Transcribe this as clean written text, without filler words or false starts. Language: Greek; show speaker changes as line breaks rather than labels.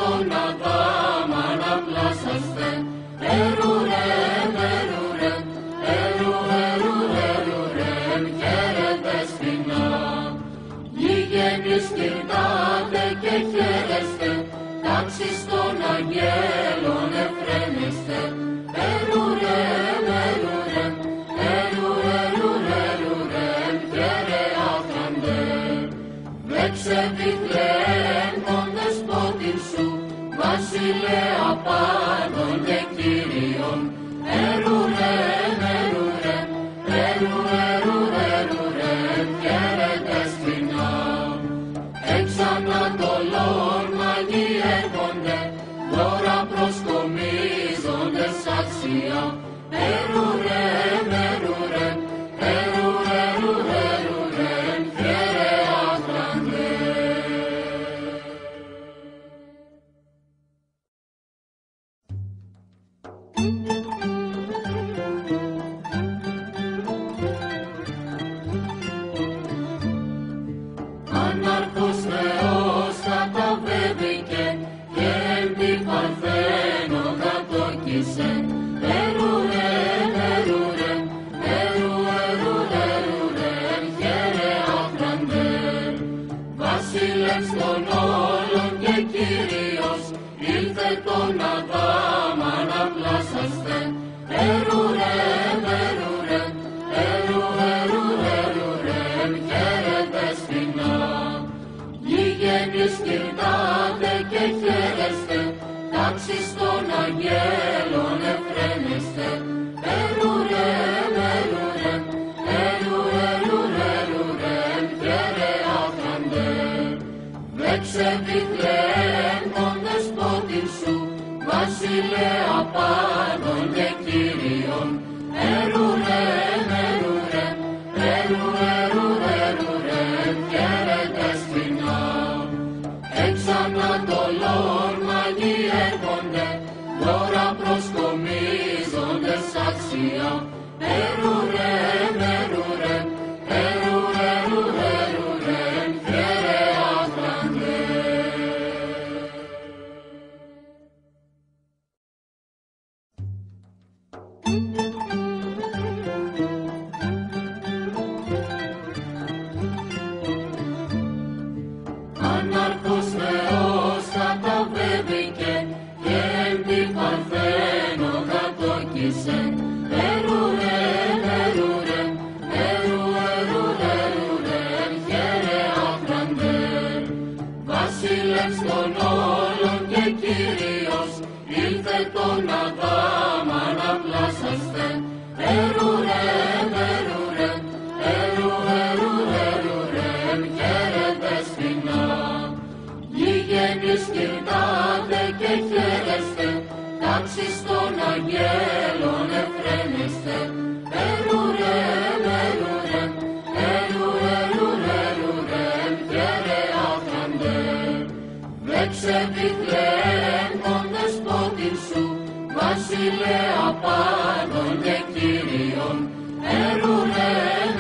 τον Αδάμ αναπλάσαστε, ερουρέμ, ερουρέμ, ερουρέμ, χαίρετε σκηνά. Γηγενείς κυρτάτε και χαίρεστε, τάξεις των αγγέλων εφραίνεστε, ερουρέμ, ερουρέμ, ερουρέμ, χαίρε άχαντε. Δέξε Βιθλεέμ τον δεσπότην σου, βασιλέα πάντων και Κύριον, ερουρέμ, ερουρέμ, ερουρέμ, χαίρετε σκηνά. Εξ Ανατολών μαγοί έρχονται, δώρα προσκομίζονται αξία, ερουρέμ, ερουρέμ, ερουρέμ, χαίρε άχαντε. Ανάρχος Θεός καταβέβηκε και εν τη Παρθένο κατόκισε, ερουρέμ, ερουρέμ, ερουρέμ, χαίρε άχαντε. Βασίλεψ των όλων και Κύριος, ήλθε τον Αδάμ αναπλάσαστε, ερουρέμ, ερουρέμ, ερουρέμ, χαίρετε σκηνά. Γηγενείς κυρτάτε και χαίρεστε, τάξεις των αγγέλων εφραίνεστε, ερουρέμ, ερουρέμ, ερουρέμ, χαίρε άχαντε. Δέξε Βιθλεέμ τον δεσπότην σου, βασιλέα πάντων και Κύριον, ερουρέμ, ερουρέμ, ερουρέμ, χαίρετε σκηνά. Εξ Ανατολών μαγοί έρχονται, δώρα προσκομίζονται αξία, ερουρέμ, ερουρέμ, ερουρέμ, χαίρε άχαντε. Ανάρχος Θεός καταβέβηκε και εν τη Παρθένο κατόκισε, ερουρέμ, ερουρέμ, ερουρέμ, χαίρε άχαντε. Βασίλεψ των όλων και Κύριος, ήλθε τον Αδάμ αναπλάσαστε, ερουρέμ, ερουρέμ, ερουρέμ, χαίρετε σκηνά. Γηγενείς κυρτάτε και χαίρεστε, τάξεις των αγγέλων εφραίνεστε, ερουρέμ, ερουρέμ, ερουρέμ, χαίρε άχαντε. Δέξε Βιθλεέμ τον δεσπότην σου, βασιλέα πάντων και Κύριον, ερουρέμ,